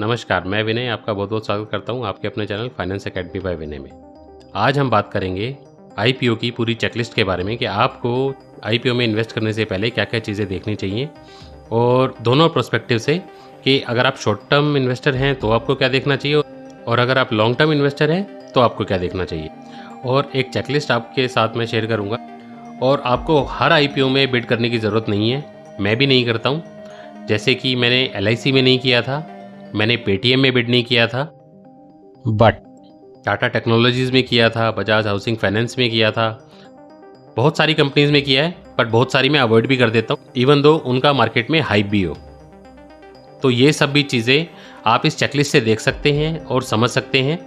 नमस्कार, मैं विनय आपका बहुत-बहुत स्वागत करता हूँ आपके अपने चैनल फाइनेंस अकेडमी बाय विनय में। आज हम बात करेंगे आईपीओ की पूरी चेकलिस्ट के बारे में कि आपको आईपीओ में इन्वेस्ट करने से पहले क्या-क्या चीज़ें देखनी चाहिए और दोनों पर्सपेक्टिव से कि अगर आप शॉर्ट टर्म इन्वेस्टर हैं तो आपको क्या देखना चाहिए और अगर आप लॉन्ग टर्म इन्वेस्टर हैं तो आपको क्या देखना चाहिए। और एक चेकलिस्ट आपके साथ मैं शेयर करूँगा और आपको हर आईपीओ में बिड करने की ज़रूरत नहीं है, मैं भी नहीं करता हूँ। जैसे कि मैंने एलआईसी में नहीं किया था, मैंने पेटीएम में बिड नहीं किया था, बट टाटा टेक्नोलॉजीज़ में किया था, बजाज हाउसिंग फाइनेंस में किया था, बहुत सारी कंपनीज़ में किया है, बट बहुत सारी मैं अवॉइड भी कर देता हूँ इवन दो उनका मार्केट में हाइप भी हो। तो ये सब भी चीज़ें आप इस चेकलिस्ट से देख सकते हैं और समझ सकते हैं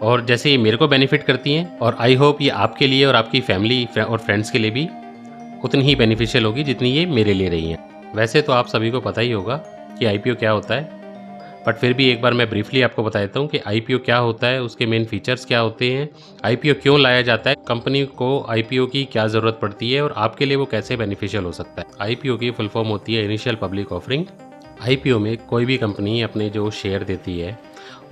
और जैसे ये मेरे को बेनिफिट करती हैं और आई होप ये आपके लिए और आपकी फैमिली और फ्रेंड्स के लिए भी उतनी ही बेनिफिशियल होगी जितनी ये मेरे लिए रही हैं। वैसे तो आप सभी को पता ही होगा कि आईपीओ क्या होता है, बट फिर भी एक बार मैं ब्रीफली आपको बता देता हूँ कि आईपीओ क्या होता है, उसके मेन फीचर्स क्या होते हैं, आईपीओ क्यों लाया जाता है, कंपनी को आईपीओ की क्या ज़रूरत पड़ती है और आपके लिए वो कैसे बेनिफिशियल हो सकता है। आईपीओ की फुल फॉर्म होती है इनिशियल पब्लिक ऑफरिंग। आईपीओ में कोई भी कंपनी अपने जो शेयर देती है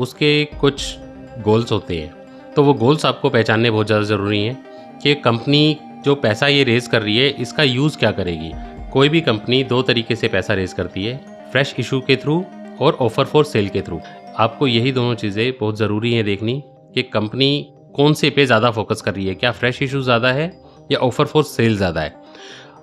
उसके कुछ गोल्स होते हैं, तो वो गोल्स आपको पहचानने बहुत ज़्यादा ज़रूरी हैं कि कंपनी जो पैसा ये रेज़ कर रही है इसका यूज़ क्या करेगी। कोई भी कंपनी दो तरीके से पैसा रेज़ करती है, फ्रेश इशू के थ्रू और ऑफ़र फॉर सेल के थ्रू। आपको यही दोनों चीज़ें बहुत ज़रूरी हैं देखनी कि कंपनी कौन से पे ज़्यादा फोकस कर रही है, क्या फ्रेश इशू ज़्यादा है या ऑफ़र फॉर सेल ज़्यादा है।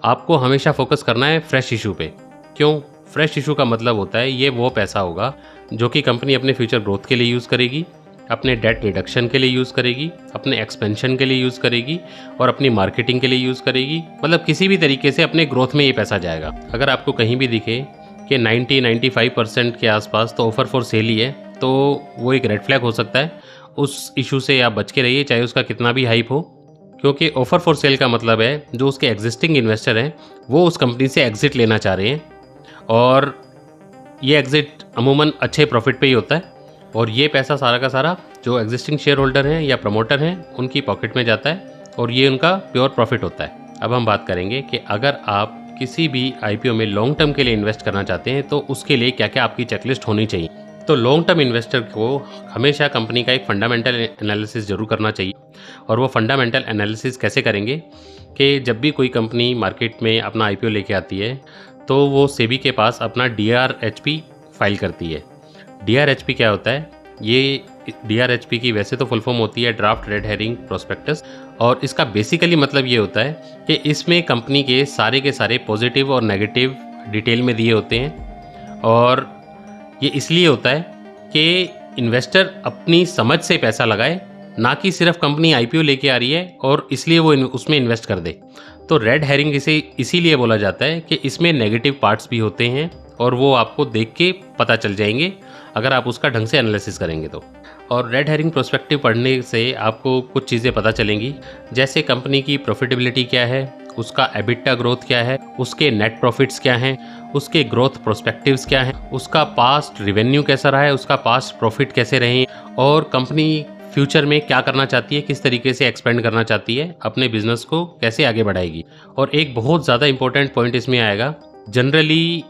आपको हमेशा फोकस करना है फ्रेश इशू पे। क्यों? फ्रेश इशू का मतलब होता है ये वो पैसा होगा जो कि कंपनी अपने फ्यूचर ग्रोथ के लिए यूज़ करेगी, अपने डेट रिडक्शन के लिए यूज़ करेगी, अपने एक्सपेंशन के लिए यूज़ करेगी और अपनी मार्केटिंग के लिए यूज़ करेगी। मतलब किसी भी तरीके से अपने ग्रोथ में ये पैसा जाएगा। अगर आपको कहीं भी दिखे कि 90-95% के आसपास तो ऑफ़र फॉर सेल ही है, तो वो एक रेड फ्लैग हो सकता है। उस इशू से आप बच के रहिए, चाहे उसका कितना भी हाइप हो, क्योंकि ऑफ़र फॉर सेल का मतलब है जो उसके एग्जिस्टिंग इन्वेस्टर हैं वो उस कंपनी से एग्ज़िट लेना चाह रहे हैं और ये एग्ज़िट अमूमन अच्छे प्रॉफिट पे ही होता है और ये पैसा सारा का सारा जो एग्जिस्टिंग शेयर होल्डर हैं या प्रमोटर हैं उनकी पॉकेट में जाता है और ये उनका प्योर प्रॉफिट होता है। अब हम बात करेंगे कि अगर आप किसी भी आईपीओ में लॉन्ग टर्म के लिए इन्वेस्ट करना चाहते हैं तो उसके लिए क्या क्या आपकी चेकलिस्ट होनी चाहिए। तो लॉन्ग टर्म इन्वेस्टर को हमेशा कंपनी का एक फंडामेंटल एनालिसिस ज़रूर करना चाहिए और वो फंडामेंटल एनालिसिस कैसे करेंगे कि जब भी कोई कंपनी मार्केट में अपना आईपीओ लेके आती है तो वो सेबी के पास अपना डीआरएचपी फाइल करती है। डीआरएचपी क्या होता है? ये डीआरएचपी की वैसे तो फुल फॉर्म होती है ड्राफ्ट रेड हेरिंग प्रोस्पेक्टस और इसका बेसिकली मतलब ये होता है कि इसमें कंपनी के सारे पॉजिटिव और नेगेटिव डिटेल में दिए होते हैं और ये इसलिए होता है कि इन्वेस्टर अपनी समझ से पैसा लगाए, ना कि सिर्फ कंपनी आईपीओ लेके आ रही है और इसलिए वो उसमें इन्वेस्ट कर दे। तो रेड हेरिंग इसे इसीलिए बोला जाता है कि इसमें नेगेटिव पार्ट्स भी होते हैं और वो आपको देख के पता चल जाएंगे अगर आप उसका ढंग से एनालिसिस करेंगे तो। और रेड हेरिंग प्रोस्पेक्टिव पढ़ने से आपको कुछ चीज़ें पता चलेंगी, जैसे कंपनी की प्रॉफिटेबिलिटी क्या है, उसका एबिटा ग्रोथ क्या है, उसके नेट प्रॉफिट्स क्या हैं, उसके ग्रोथ प्रोस्पेक्टिव्स क्या हैं, उसका पास्ट रेवेन्यू कैसा रहा है, उसका पास्ट प्रॉफिट कैसे रहे और कंपनी फ्यूचर में क्या करना चाहती है, किस तरीके से एक्सपेंड करना चाहती है, अपने बिजनेस को कैसे आगे बढ़ाएगी। और एक बहुत ज़्यादा इंपॉर्टेंट पॉइंट इसमें आएगा, जनरली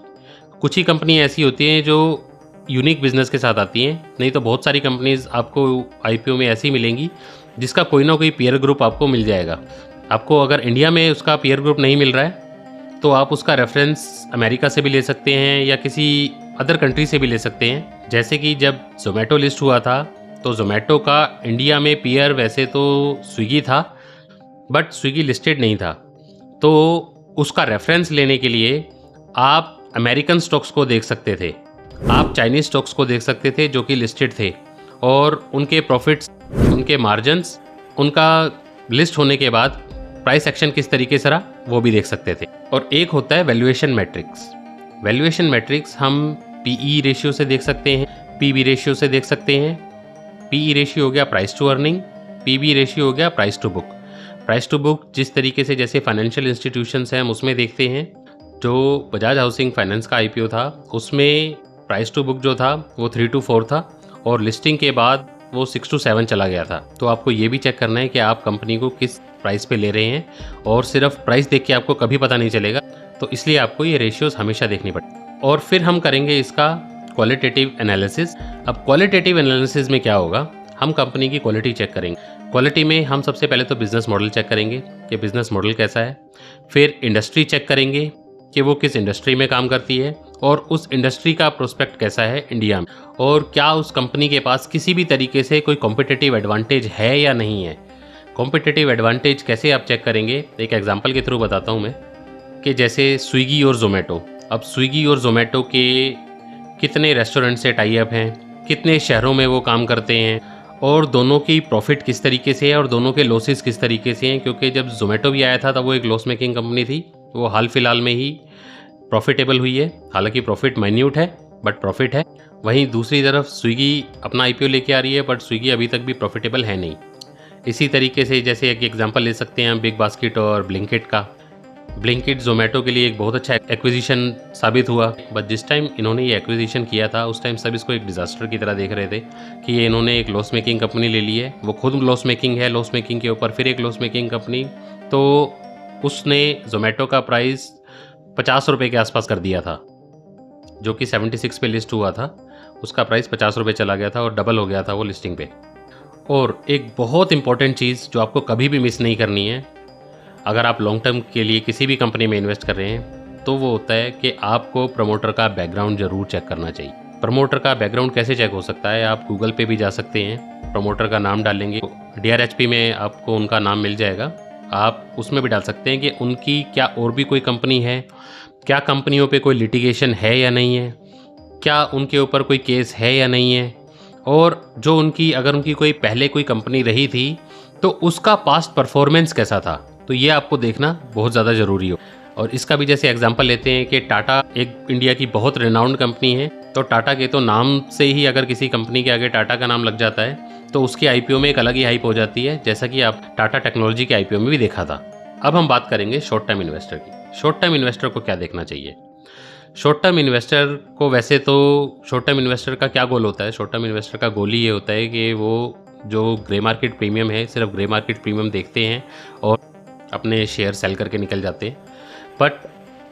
कुछ ही कंपनी ऐसी होती हैं जो यूनिक बिजनेस के साथ आती हैं, नहीं तो बहुत सारी कंपनीज आपको आईपीओ में ऐसी मिलेंगी जिसका कोई ना कोई पीयर ग्रुप आपको मिल जाएगा। आपको अगर इंडिया में उसका पीयर ग्रुप नहीं मिल रहा है तो आप उसका रेफरेंस अमेरिका से भी ले सकते हैं या किसी अदर कंट्री से भी ले सकते हैं। जैसे कि जब जोमेटो लिस्ट हुआ था तो जोमेटो का इंडिया में पीयर वैसे तो स्विगी था, बट स्विगी लिस्टेड नहीं था, तो उसका रेफरेंस लेने के लिए आप अमेरिकन स्टॉक्स को देख सकते थे, आप चाइनीज़ स्टॉक्स को देख सकते थे जो कि लिस्टेड थे और उनके प्रॉफिट्स, उनके मार्जिन्स, उनका लिस्ट होने के बाद प्राइस एक्शन किस तरीके से रहा वो भी देख सकते थे। और एक होता है वैल्यूएशन मैट्रिक्स। वैल्यूएशन मैट्रिक्स हम पीई रेशियो से देख सकते हैं, पीबी रेशियो से देख सकते हैं। पीई रेशियो हो गया price to earning, PB ratio हो गया price to book. Price to book जिस तरीके से जैसे फाइनेंशियल इंस्टीट्यूशंस हैं हम उसमें देखते हैं, जो बजाज हाउसिंग फाइनेंस का आईपीओ था उसमें प्राइस टू बुक जो था वो 3 to 4 था और लिस्टिंग के बाद वो 6 to 7 चला गया था। तो आपको ये भी चेक करना है कि आप कंपनी को किस प्राइस पे ले रहे हैं और सिर्फ प्राइस देख के आपको कभी पता नहीं चलेगा, तो इसलिए आपको ये रेशियोज हमेशा देखनी पड़ती। और फिर हम करेंगे इसका क्वालिटेटिव एनालिसिस। अब क्वालिटेटिव एनालिसिस में क्या होगा, हम कंपनी की क्वालिटी चेक करेंगे। क्वालिटी में हम सबसे पहले तो बिजनेस मॉडल चेक करेंगे कि बिजनेस मॉडल कैसा है, फिर इंडस्ट्री चेक करेंगे कि वो किस इंडस्ट्री में काम करती है और उस इंडस्ट्री का प्रोस्पेक्ट कैसा है इंडिया में, और क्या उस कंपनी के पास किसी भी तरीके से कोई कॉम्पिटिटिव एडवांटेज है या नहीं है। कॉम्पिटिटिव एडवांटेज कैसे आप चेक करेंगे, एक एग्जांपल के थ्रू बताता हूँ मैं, कि जैसे स्विगी और जोमेटो। अब स्विगी और जोमेटो के कितने रेस्टोरेंट से टाई अप हैं, कितने शहरों में वो काम करते हैं, और दोनों की प्रॉफिट किस तरीके से है और दोनों के लॉसेस किस तरीके से हैं। क्योंकि जब जोमेटो भी आया था तब वो एक लॉस मेकिंग कंपनी थी, वो हाल फिलहाल में ही प्रॉफिटेबल हुई है। हालांकि प्रॉफिट माइन्यूट है बट प्रॉफिट है। वहीं दूसरी तरफ स्विगी अपना आईपीओ लेके आ रही है बट स्विगी अभी तक भी प्रॉफिटेबल है नहीं। इसी तरीके से जैसे एक एग्जांपल ले सकते हैं हम बिग बास्केट और ब्लिंकिट का। ब्लिंकिट जोमेटो के लिए एक बहुत अच्छा एक्विजिशन साबित हुआ, बट जिस टाइम इन्होंने ये एक्विजिशन किया था उस टाइम सब इसको एक डिज़ास्टर की तरह देख रहे थे कि ये इन्होंने एक लॉस मेकिंग कंपनी ले ली है, वो खुद लॉस मेकिंग है, लॉस मेकिंग के ऊपर फिर एक लॉस मेकिंग कंपनी। तो उसने जोमेटो का प्राइस 50 रुपये के आसपास कर दिया था, जो कि 76 पे लिस्ट हुआ था, उसका प्राइस 50 रुपये चला गया था और डबल हो गया था वो लिस्टिंग पे। और एक बहुत इंपॉर्टेंट चीज़ जो आपको कभी भी मिस नहीं करनी है अगर आप लॉन्ग टर्म के लिए किसी भी कंपनी में इन्वेस्ट कर रहे हैं, तो वो होता है कि आपको प्रमोटर का बैकग्राउंड ज़रूर चेक करना चाहिए। प्रमोटर का बैकग्राउंड कैसे चेक हो सकता है, आप गूगल पे भी जा सकते हैं, प्रमोटर का नाम डालेंगे, DRHP में आपको उनका नाम मिल जाएगा। आप उसमें भी डाल सकते हैं कि उनकी क्या और भी कोई कंपनी है, क्या कंपनियों पे कोई लिटिगेशन है या नहीं है, क्या उनके ऊपर कोई केस है या नहीं है, और जो उनकी अगर उनकी कोई पहले कोई कंपनी रही थी तो उसका पास्ट परफॉर्मेंस कैसा था। तो ये आपको देखना बहुत ज़्यादा ज़रूरी हो। और इसका भी जैसे एग्जांपल लेते हैं कि टाटा एक इंडिया की बहुत रिनाउंड कंपनी है, तो टाटा के तो नाम से ही अगर किसी कंपनी के आगे टाटा का नाम लग जाता है तो उसके आईपीओ में एक अलग ही हाइप हो जाती है, जैसा कि आप टाटा टेक्नोलॉजी के आईपीओ में भी देखा था। अब हम बात करेंगे शॉर्ट टर्म इन्वेस्टर की। शॉर्ट टर्म इन्वेस्टर को क्या देखना चाहिए। शॉर्ट टर्म इन्वेस्टर को वैसे तो शॉर्ट टर्म इन्वेस्टर का क्या गोल होता है, शॉर्ट टर्म इन्वेस्टर का गोल ही ये होता है कि वो जो ग्रे मार्केट प्रीमियम है सिर्फ ग्रे मार्केट प्रीमियम देखते हैं और अपने शेयर सेल करके निकल जाते हैं। बट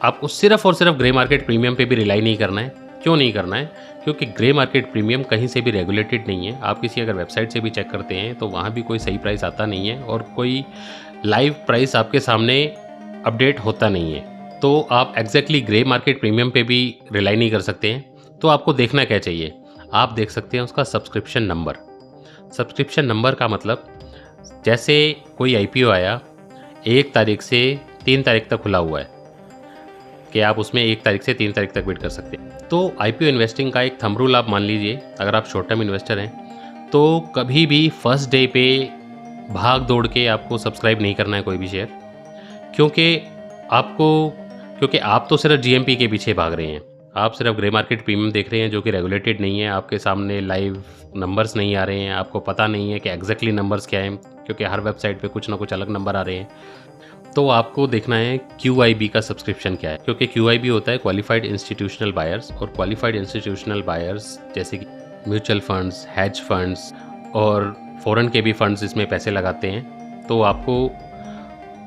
आपको सिर्फ और सिर्फ ग्रे मार्केट प्रीमियम पे भी रिलाई नहीं करना है। क्यों नहीं करना है, क्योंकि ग्रे मार्केट प्रीमियम कहीं से भी रेगुलेटेड नहीं है। आप किसी अगर वेबसाइट से भी चेक करते हैं तो वहाँ भी कोई सही प्राइस आता नहीं है और कोई लाइव प्राइस आपके सामने अपडेट होता नहीं है। तो आप एग्जैक्टली ग्रे मार्केट प्रीमियम पे भी रिलाई नहीं कर सकते हैं। तो आपको देखना क्या चाहिए, आप देख सकते हैं उसका सब्सक्रिप्शन नंबर। सब्सक्रिप्शन नंबर का मतलब जैसे कोई आईपीओ आया 1 तारीख से 3 तारीख तक खुला हुआ है कि आप उसमें 1 तारीख से 3 तारीख तक वेट कर सकते हैं। तो आईपीओ इन्वेस्टिंग का एक थंब रूल आप मान लीजिए, अगर आप शॉर्ट टर्म इन्वेस्टर हैं तो कभी भी फर्स्ट डे पे भाग दौड़ के आपको सब्सक्राइब नहीं करना है कोई भी शेयर, क्योंकि आप तो सिर्फ जीएमपी के पीछे भाग रहे हैं। आप सिर्फ ग्रे मार्केट प्रीमियम देख रहे हैं जो कि रेगुलेटेड नहीं है, आपके सामने लाइव नंबर्स नहीं आ रहे हैं, आपको पता नहीं है कि एग्जैक्टली नंबर्स क्या हैं, क्योंकि हर वेबसाइट पे कुछ ना कुछ अलग नंबर आ रहे हैं। तो आपको देखना है QIB का सब्सक्रिप्शन क्या है, क्योंकि QIB होता है क्वालिफाइड इंस्टीट्यूशनल बायर्स, और क्वालिफाइड इंस्टीट्यूशनल बायर्स जैसे कि म्यूचुअल फंड्स, हेज फंड्स और फॉरेन के भी फंड्स इसमें पैसे लगाते हैं। तो आपको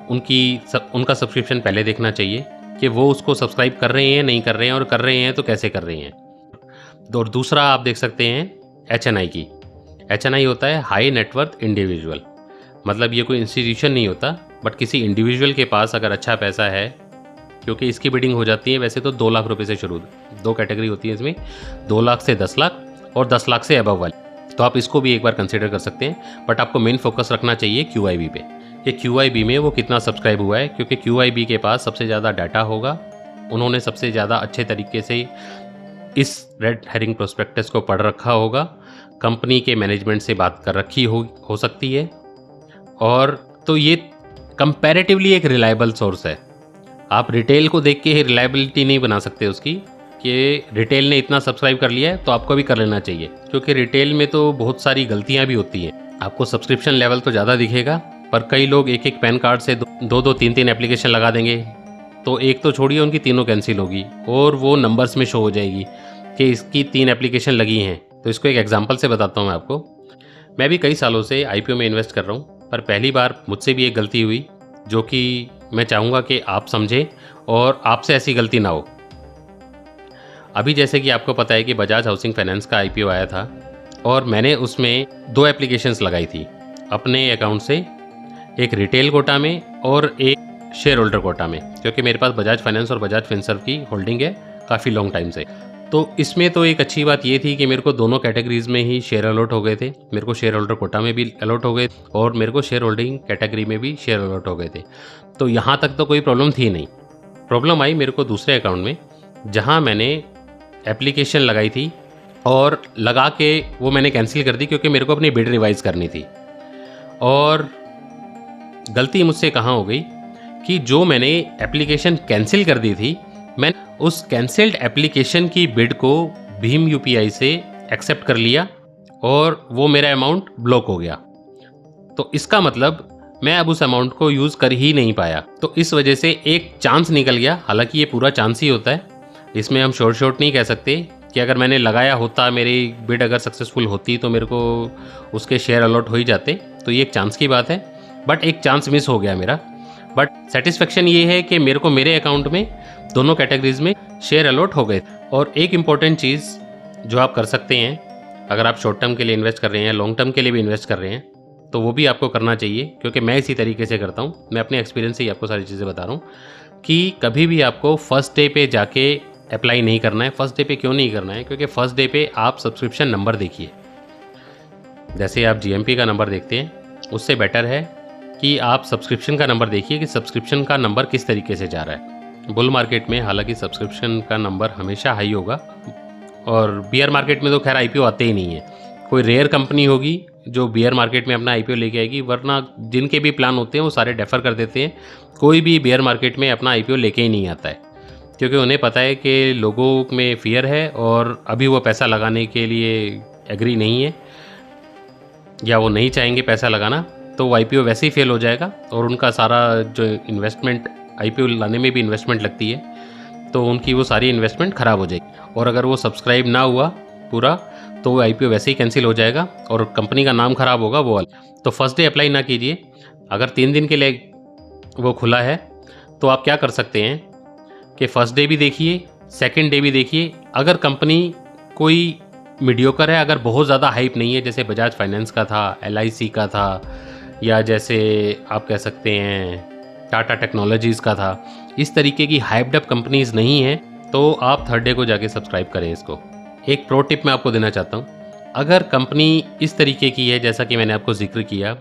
उनका सब्सक्रिप्शन पहले देखना चाहिए कि वो उसको सब्सक्राइब कर रहे हैं, नहीं कर रहे हैं, और कर रहे हैं तो कैसे कर रहे हैं। और दूसरा आप देख सकते हैं HNI की। HNI होता है हाई नेटवर्थ इंडिविजुअल, मतलब ये कोई इंस्टीट्यूशन नहीं होता, बट किसी इंडिविजुअल के पास अगर अच्छा पैसा है, क्योंकि इसकी बिडिंग हो जाती है वैसे तो 2 लाख रुपए से शुरू। 2 कैटेगरी होती है इसमें, 2 लाख से 10 लाख और 10 लाख से अबव वाली। तो आप इसको भी एक बार कंसिडर कर सकते हैं, बट आपको मेन फोकस रखना चाहिए QIB पे कि QIB में वो कितना सब्सक्राइब हुआ है, क्योंकि QIB के पास सबसे ज़्यादा डाटा होगा। उन्होंने सबसे ज़्यादा अच्छे तरीके से इस रेड हेरिंग प्रोस्पेक्टस को पढ़ रखा होगा, कंपनी के मैनेजमेंट से बात कर रखी हो सकती है, और तो ये कंपैरेटिवली एक रिलायबल सोर्स है। आप रिटेल को देख के ही रिलायबिलिटी नहीं बना सकते उसकी कि रिटेल ने इतना सब्सक्राइब कर लिया है तो आपको भी कर लेना चाहिए, क्योंकि रिटेल में तो बहुत सारी गलतियां भी होती हैं। आपको सब्सक्रिप्शन लेवल तो ज़्यादा दिखेगा, पर कई लोग एक पैन कार्ड से 2 3 एप्लीकेशन लगा देंगे, तो एक तो छोड़िए उनकी तीनों कैंसिल होगी और वो नंबर्स में शो हो जाएगी कि इसकी 3 एप्लीकेशन लगी हैं। तो इसको एक एग्जांपल से बताता हूँ मैं आपको। मैं भी कई सालों से आईपीओ में इन्वेस्ट कर रहा हूँ, पर पहली बार मुझसे भी एक गलती हुई जो कि मैं चाहूँगा कि आप समझें और आपसे ऐसी गलती ना हो। अभी जैसे कि आपको पता है कि बजाज हाउसिंग फाइनेंस का IPO आया था और मैंने उसमें 2 एप्लीकेशंस लगाई थी अपने अकाउंट से, एक रिटेल कोटा में और एक शेयर होल्डर कोटा में, क्योंकि मेरे पास बजाज फाइनेंस और बजाज फिनसर्व की होल्डिंग है काफ़ी लॉन्ग टाइम से। तो इसमें तो एक अच्छी बात ये थी कि मेरे को दोनों कैटेगरीज में ही शेयर अलॉट हो गए थे। मेरे को शेयर होल्डर कोटा में भी अलॉट हो गए और मेरे को शेयर होल्डिंग कैटेगरी में भी शेयर अलॉट हो गए थे। तो यहाँ तक तो कोई प्रॉब्लम थी नहीं। प्रॉब्लम आई मेरे को दूसरे अकाउंट में, जहाँ मैंने एप्लीकेशन लगाई थी और लगा के वो मैंने कैंसिल कर दी क्योंकि मेरे को अपनी बिड रिवाइज़ करनी थी। और गलती मुझसे कहाँ हो गई कि जो मैंने एप्लीकेशन कैंसिल कर दी थी, मैं उस कैंसिल्ड एप्लीकेशन की बिड को भीम UPI से एक्सेप्ट कर लिया और वो मेरा अमाउंट ब्लॉक हो गया। तो इसका मतलब मैं अब उस अमाउंट को यूज़ कर ही नहीं पाया। तो इस वजह से एक चांस निकल गया, हालांकि ये पूरा चांस ही होता है, इसमें हम शॉर्ट नहीं कह सकते कि अगर मैंने लगाया होता, मेरी बिड अगर सक्सेसफुल होती तो मेरे को उसके शेयर अलॉट हो ही जाते। तो ये एक चांस की बात है, बट एक चांस मिस हो गया मेरा। बट सेटिस्फेक्शन ये है कि मेरे को मेरे अकाउंट में दोनों कैटेगरीज में शेयर अलॉट हो गए। और एक इम्पॉर्टेंट चीज़ जो आप कर सकते हैं, अगर आप शॉर्ट टर्म के लिए इन्वेस्ट कर रहे हैं, लॉन्ग टर्म के लिए भी इन्वेस्ट कर रहे हैं, तो वो भी आपको करना चाहिए, क्योंकि मैं इसी तरीके से करता हूँ। मैं अपने एक्सपीरियंस से ही आपको सारी चीज़ें बता रहा हूँ कि कभी भी आपको फर्स्ट डे पे जाके अप्लाई नहीं करना है। फर्स्ट डे पे क्यों नहीं करना है? क्योंकि फर्स्ट डे पे आप सब्सक्रिप्शन नंबर देखिए। जैसे आप GMP का नंबर देखते हैं, उससे बेटर है कि आप सब्सक्रिप्शन का नंबर देखिए कि सब्सक्रिप्शन का नंबर किस तरीके से जा रहा है। बुल मार्केट में हालांकि सब्सक्रिप्शन का नंबर हमेशा हाई होगा और बियर मार्केट में तो खैर IPO आते ही नहीं है। कोई रेयर कंपनी होगी जो बियर मार्केट में अपना IPO लेके आएगी, वरना जिनके भी प्लान होते हैं वो सारे डेफर कर देते हैं। कोई भी बियर मार्केट में अपना IPO लेके ही नहीं आता है, क्योंकि उन्हें पता है कि लोगों में फियर है और अभी वो पैसा लगाने के लिए एग्री नहीं है या वो नहीं चाहेंगे पैसा लगाना, तो वो IPO वैसे ही फेल हो जाएगा और उनका सारा जो इन्वेस्टमेंट, IPO लाने में भी इन्वेस्टमेंट लगती है, तो उनकी वो सारी इन्वेस्टमेंट ख़राब हो जाएगी। और अगर वो सब्सक्राइब ना हुआ पूरा, तो वो IPO वैसे ही कैंसिल हो जाएगा और कंपनी का नाम ख़राब होगा वो वाला। तो फर्स्ट डे अप्लाई ना कीजिए। अगर 3 दिन के लिए वो खुला है तो आप क्या कर सकते हैं कि फर्स्ट डे भी देखिए, सेकंड डे भी देखिए। अगर कंपनी कोई मीडियोकर है, अगर बहुत ज़्यादा हाइप नहीं है, जैसे बजाज फाइनेंस का था, LIC का था, या जैसे आप कह सकते हैं टाटा टेक्नोलॉजीज़ का था, इस तरीके की हाइप्ड अप कंपनीज़ नहीं हैं, तो आप थर्ड डे को जाके सब्सक्राइब करें इसको। एक प्रो टिप मैं आपको देना चाहता हूँ, अगर कंपनी इस तरीके की है जैसा कि मैंने आपको जिक्र किया,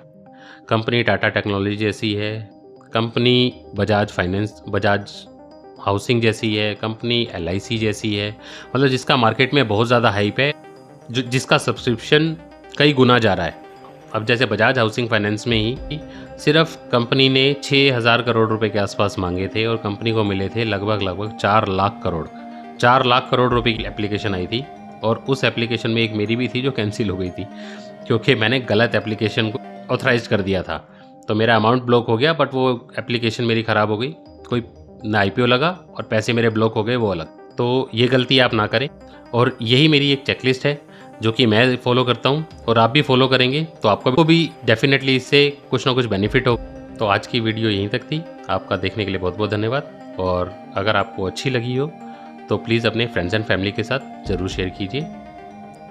कंपनी टाटा टेक्नोलॉजी जैसी है, company Bajaj finance, Bajaj housing जैसी है, कंपनी LIC जैसी है, मतलब जिसका मार्केट में बहुत ज़्यादा हाइप है, जिसका सब्सक्रिप्शन कई गुना जा रहा है। अब जैसे बजाज हाउसिंग फाइनेंस में ही सिर्फ कंपनी ने 6,000 करोड़ रुपए के आसपास मांगे थे और कंपनी को मिले थे लगभग 4 लाख करोड़। 4 लाख करोड़ रुपए की एप्लीकेशन आई थी और उस एप्लीकेशन में एक मेरी भी थी जो कैंसिल हो गई थी, क्योंकि मैंने गलत एप्लीकेशन को ऑथराइज कर दिया था। तो मेरा अमाउंट ब्लॉक हो गया, बट वो एप्लीकेशन मेरी ख़राब हो गई, कोई ना IPO लगा और पैसे मेरे ब्लॉक हो गए, वो अलग। तो ये गलती आप ना करें। और यही मेरी एक चेकलिस्ट है जो कि मैं फॉलो करता हूँ और आप भी फॉलो करेंगे तो आपको भी डेफिनेटली इससे कुछ ना कुछ बेनिफिट हो। तो आज की वीडियो यहीं तक थी। आपका देखने के लिए बहुत बहुत धन्यवाद। और अगर आपको अच्छी लगी हो तो प्लीज़ अपने फ्रेंड्स एंड फैमिली के साथ ज़रूर शेयर कीजिए।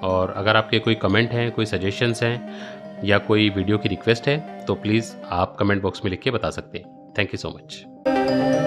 और अगर आपके कोई कमेंट हैं, कोई सजेशंस हैं या कोई वीडियो की रिक्वेस्ट है तो प्लीज़ आप कमेंट बॉक्स में लिख के बता सकते हैं। Thank you so much.